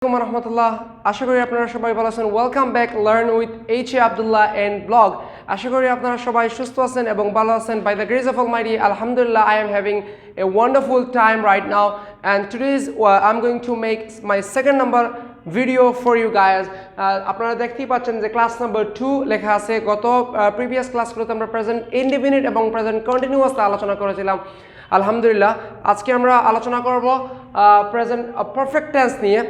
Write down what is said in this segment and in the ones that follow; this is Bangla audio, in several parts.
আসসালামু রহমতুল্লাহ আশা করি আপনারা সবাই ভালো আছেন welcome back learn with Abdullah and blog আশা করি আপনারা সবাই সুস্থ আছেন এবং ভালো আছেন by the grace of almighty alhamdulillah I am having a wonderful time right now and today is I'm going to make my second number video for you guys আপনারা দেখতেই পাচ্ছেন যে ক্লাস নাম্বার 2 লেখা আছে গত প্রিভিয়াস ক্লাসগুলোতে আমরা প্রেজেন্ট ইনডিফিনিট এবং প্রেজেন্ট কন্টিনিউয়াস আলোচনা করেছিলাম আলহামদুলিল্লাহ আজকে আমরা আলোচনা করব প্রেজেন্ট পারফেক্ট টেন্স নিয়ে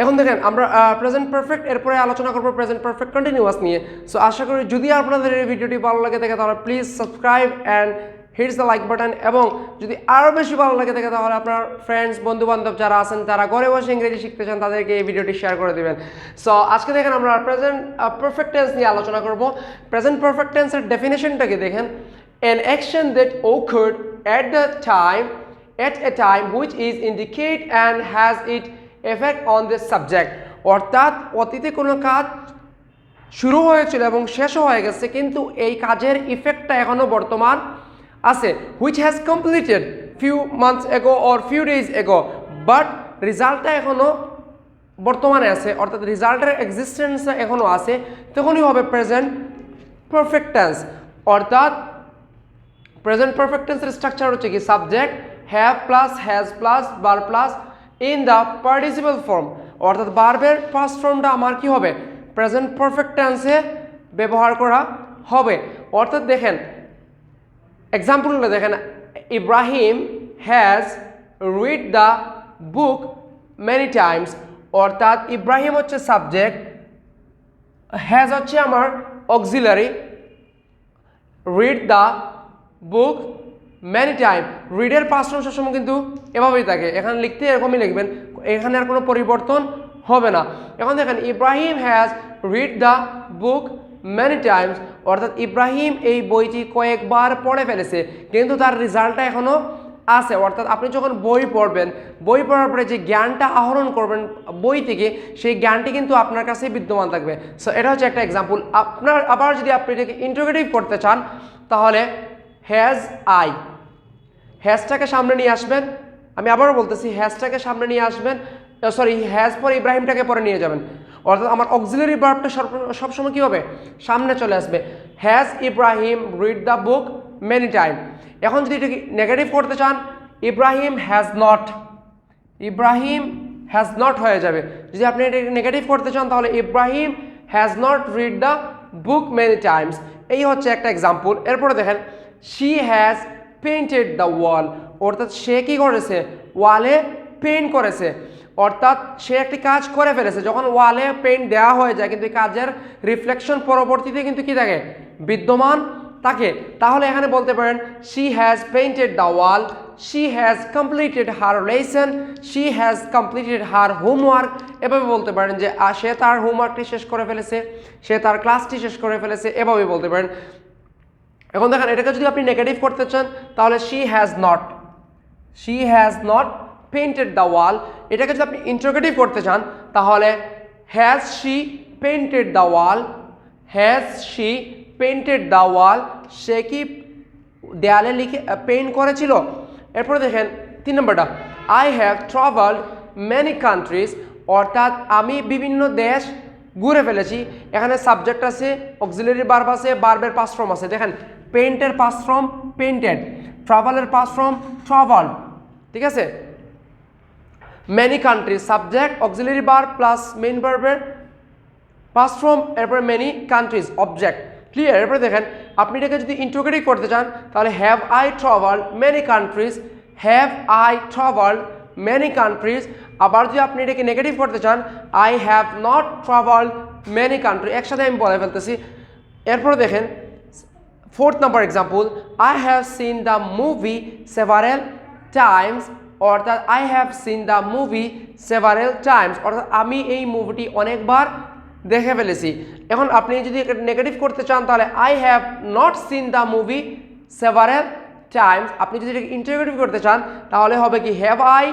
এখন দেখেন আমরা প্রেজেন্ট পারফেক্ট এরপরে আলোচনা করব প্রেজেন্ট পারফেক্ট কন্টিনিউয়াস নিয়ে সো আশা করি যদি আপনাদের এই ভিডিওটি ভালো লাগে থাকে তাহলে please subscribe and hits the like button এবং যদি আরও বেশি ভালো লাগে থাকে তাহলে আপনার ফ্রেন্ডস বন্ধুবান্ধব যারা আছেন যারা ঘরে বসে ইংরেজি শিখতে চান তাদেরকে এই ভিডিওটি শেয়ার করে দেবেন সো আজকে দেখেন আমরা প্রেজেন্ট পারফেক্ট টেন্স নিয়ে আলোচনা করব প্রেজেন্ট পারফেক্ট টেন্সের ডেফিনেশনটাকে দেখেন an action that occurred at a time which is indicate and has it effect on the subject অর্থাৎ অতীতে কোনো কাজ শুরু হয়েছিল এবং শেষও হয়ে গেছে কিন্তু এই কাজের ইফেক্টটা এখনো বর্তমান আছে which has completed few months ago or few days ago but রেজাল্টটা এখনো বর্তমানে আছে অর্থাৎ রেজাল্টের এক্সিস্টেন্স এখনো আছে তখনই হবে প্রেজেন্ট পারফেক্ট টেন্স অর্থাৎ প্রেজেন্ট পারফেক্ট টেন্সের স্ট্রাকচার হচ্ছে কি subject have plus has plus bar plus in the participle form অর্থাৎ ভার্বের ফার্স্ট ফর্মটা আমার কি হবে প্রেজেন্ট পারফেক্ট টেন্সে ব্যবহার করা হবে অর্থাৎ দেখেন এক্সাম্পলগুলো দেখেন Ibrahim has read the book many times অর্থাৎ ইব্রাহিম হচ্ছে সাবজেক্ট হ্যাজ হচ্ছে আমার auxiliary read the book many time রিডের পাস্ট ফর্ম সবসময় কিন্তু এভাবেই থাকে এখানে লিখতে এরকমই লিখবেন এখানে আর কোনো পরিবর্তন হবে না এখন দেখেন Ibrahim has read the book many times অর্থাৎ ইব্রাহিম এই বইটি কয়েকবার পড়ে ফেলেছে কিন্তু তার রেজাল্টটা এখনও আছে অর্থাৎ আপনি যখন বই পড়বেন বই পড়ার পরে যে জ্ঞানটা আহরণ করবেন বই থেকে সেই জ্ঞানটি কিন্তু আপনার কাছে বিদ্যমান থাকবে সো এটা হচ্ছে একটা এক্সাম্পল আপনার আবার যদি আপনি এটাকে ইন্টিগ্রেটিভ করতে চান তাহলে হ্যাজ আই হ্যাজটাকে সামনে নিয়ে আসবেন আমি আবারও বলতেছি হ্যাজটাকে সামনে নিয়ে আসবেন সরি হ্যাজ পরে ইব্রাহিমটাকে পরে নিয়ে যাবেন অর্থাৎ আমার অক্সিলারি ভার্বটা সবসময় কী হবে সামনে চলে আসবে has Ibrahim read the book many time এখন যদি এটাকে নেগেটিভ করতে চান ইব্রাহিম হ্যাজ নট হয়ে যাবে যদি আপনি এটাকে নেগেটিভ করতে চান তাহলে Ibrahim has not read the book many Times এই হচ্ছে একটা এক্সাম্পল এরপরে দেখেন শি হ্যাজ পেইন্টেড দ্য ওয়াল অর্থাৎ সে কী করেছে ওয়ালে পেইন্ট করেছে অর্থাৎ সে একটি কাজ করে ফেলেছে যখন ওয়ালে পেইন্ট দেওয়া হয়ে যায় কিন্তু এই কাজের রিফ্লেকশন পরবর্তীতে কিন্তু কী থাকে বিদ্যমান থাকে তাহলে এখানে বলতে পারেন she has painted the wall she has completed her lesson she has completed her homework এভাবে বলতে পারেন যে সে তার হোমওয়ার্কটি শেষ করে ফেলেছে সে তার ক্লাসটি শেষ করে ফেলেছে এভাবে বলতে পারেন এখন দেখেন এটাকে যদি আপনি নেগেটিভ করতে চান তাহলে she has not painted the wall এটাকে যদি আপনি ইন্টারোগেটিভ করতে চান তাহলে has she painted the wall সে কি দেয়ালে লিখে পেইন্ট করেছিল এরপরে দেখেন 3 নম্বরটা I have travelled many countries অর্থাৎ আমি বিভিন্ন দেশ ঘুরে ফেলেছি এখানে সাবজেক্ট আছে অক্সিলারি ভার্ব আছে ভার্বের পাস্ট ফর্ম আছে দেখেন পেইন্টের পাস্ট ফর্ম পেইন্টেড ট্রাভেলের পাস্ট ফর্ম ট্রাভেলড ঠিক আছে many countries subject auxiliary verb plus main ভার্বের পাস্ট ফর্ম এরপরে মেনি কান্ট্রিজ অবজেক্ট ক্লিয়ার এরপরে দেখেন আপনি এটাকে যদি ইন্টিগ্রেট করতে চান তাহলে have I travelled many countries আবার যদি আপনি এটাকে নেগেটিভ করতে চান I have not travelled many country একসাথে আমি বলে ফেলতেছি এরপরে দেখেন 4th number example I have seen the movie several Times অর্থাৎ I have seen the movie several Times অর্থাৎ আমি এই মুভিটি অনেকবার দেখে ফেলেছি এখন আপনি যদি নেগেটিভ করতে চান তাহলে I have not seen the movie several Times আপনি যদি এটাকে ইন্টারোগেটিভ করতে চান তাহলে হবে কি have I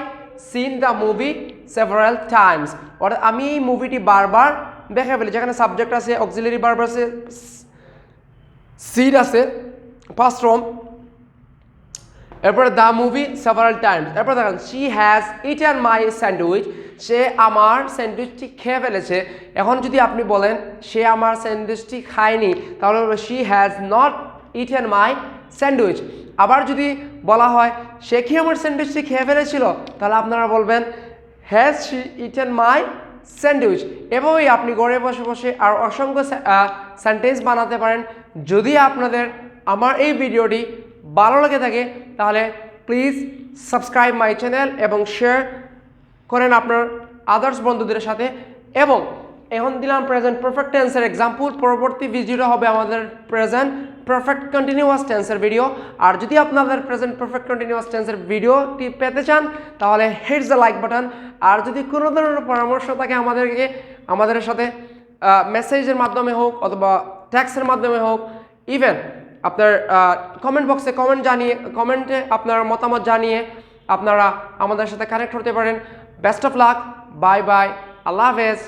seen the movie several Times অর্থাৎ আমি এই মুভিটি বারবার দেখে ফেলি যেখানে সাবজেক্ট আছে অক্সিলারি ভার্ব আছে সিড আছে পাস্ট ফর্ম এরপরে দ্য মুভি সেভারাল টাইমস এরপর দেখেন she has eaten my sandwich সে আমার স্যান্ডউইচটি খেয়ে ফেলেছে। এখন যদি আপনি বলেন সে আমার স্যান্ডউইচটি খায়নি, তাহলে বলবো she has not eaten my sandwich. আবার যদি বলা হয় সে কি আমার স্যান্ডউইচটি খেয়ে ফেলেছিল, তাহলে আপনারা বলবেন has she eaten my sandwich. এভাবেই আপনি ঘরে বসে বসে আর অসংখ্য সেন্টেন্স বানাতে পারেন। যদি আপনাদের আমার এই ভিডিওটি ভালো লেগে থাকে তাহলে প্লিজ সাবস্ক্রাইব মাই চ্যানেল এবং শেয়ার করেন আপনার আদার্স বন্ধুদের সাথে। এবং এখন দিলাম প্রেজেন্ট পারফেক্ট টেন্সের এক্সাম্পল, পরবর্তী ভিডিওটা হবে আমাদের প্রেজেন্ট পারফেক্ট কন্টিনিউয়াস টেন্সের ভিডিও। আর যদি আপনাদের প্রেজেন্ট পারফেক্ট কন্টিনিউয়াস টেন্সের ভিডিওটি পেতে চান তাহলে হিটস দ্য লাইক বাটন। আর যদি কোনো ধরনের পরামর্শ থাকে আমাদের সাথে মেসেজের মাধ্যমে হোক অথবা টেক্সটের মাধ্যমে হোক, ইভেন আপনার কমেন্ট বক্সে কমেন্টে আপনার মতামত জানিয়ে আপনারা আমাদের সাথে কানেক্ট হতে পারেন। Best of luck, bye bye, আল্লাহ হাফেজ।